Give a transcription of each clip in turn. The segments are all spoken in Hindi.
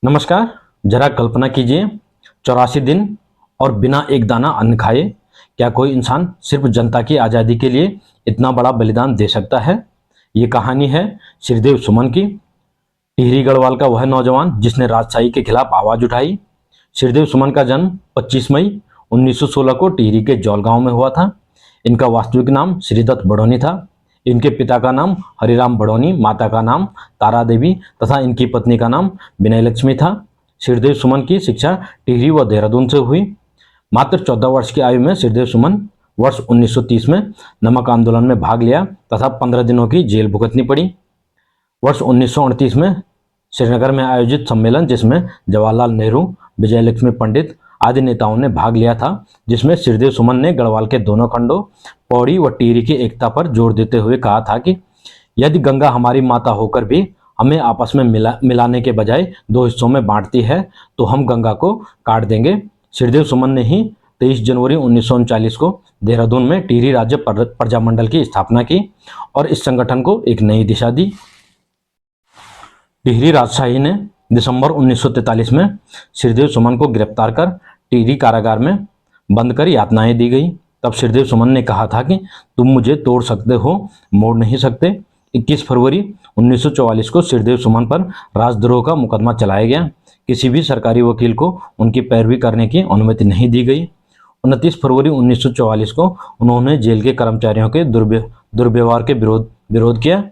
नमस्कार। जरा कल्पना कीजिए, 84 दिन और बिना एक दाना अन्न खाए। क्या कोई इंसान सिर्फ जनता की आज़ादी के लिए इतना बड़ा बलिदान दे सकता है? ये कहानी है श्रीदेव सुमन की। टिहरी गढ़वाल का वह नौजवान जिसने राजशाही के खिलाफ आवाज उठाई। श्रीदेव सुमन का जन्म 25 मई 1916 को टिहरी के जौल गांव में हुआ था। इनका वास्तविक नाम श्रीदत्त बड़ौनी था। इनके पिता का नाम हरिराम बड़ौनी, माता का नाम तारा देवी तथा इनकी पत्नी का नाम विनय लक्ष्मी था। श्रीदेव सुमन की शिक्षा टिहरी व देहरादून से हुई। मात्र 14 वर्ष की आयु में श्रीदेव सुमन वर्ष 1930 में नमक आंदोलन में भाग लिया तथा 15 दिनों की जेल भुगतनी पड़ी। वर्ष 1938 में श्रीनगर में आयोजित सम्मेलन, जिसमें जवाहरलाल नेहरू, विजय लक्ष्मी पंडित आदि नेताओं ने भाग लिया था, जिसमें श्रीदेव सुमन ने गढ़वाल के दोनों खंडों पौड़ी व टिहरी की एकता पर जोर देते हुए कहा था कि यदि गंगा हमारी माता होकर भी हमें आपस में मिलाने के बजाय दो हिस्सों में बांटती है तो हम गंगा को काट देंगे। श्रीदेव सुमन ने ही 23 जनवरी 1939 को देहरादून में टिहरी राज्य प्रजामंडल की स्थापना की और इस संगठन को एक नई दिशा दी। टिहरी राजशाही ने दिसंबर 1943 में श्रीदेव सुमन को गिरफ्तार कर टिहरी कारागार में बंद कर यातनाएं दी गई। तब श्रीदेव सुमन ने कहा था कि तुम मुझे तोड़ सकते हो, मोड़ नहीं सकते। 21 फरवरी 1944 को श्रीदेव सुमन पर राजद्रोह का मुकदमा चलाया गया। किसी भी सरकारी वकील को उनकी पैरवी करने की अनुमति नहीं दी गई। 29 फरवरी 1944 को उन्होंने जेल के कर्मचारियों के दुर्व्यवहार के विरोध किया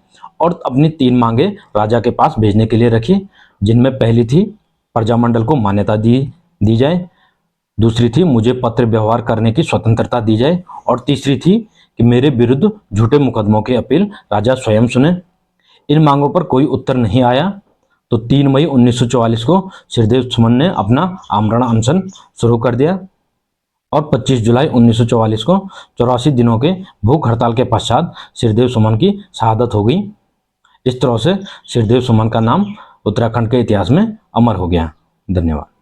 और अपनी 3 मांगे राजा के पास भेजने के लिए रखी, जिनमें पहली थी प्रजामंडल को मान्यता दी जाए, दूसरी थी मुझे पत्र व्यवहार करने की स्वतंत्रता दी जाए और तीसरी थी कि मेरे विरुद्ध झूठे मुकदमों की अपील राजा स्वयं सुने। इन मांगों पर कोई उत्तर नहीं आया तो 3 मई 1944 को श्रीदेव सुमन ने अपना आमरण अनशन शुरू कर दिया और 25 जुलाई 1944 को 84 दिनों के भूख हड़ताल के पश्चात श्रीदेव सुमन की शहादत हो गई। इस तरह से श्रीदेव सुमन का नाम उत्तराखंड के इतिहास में अमर हो गया। धन्यवाद।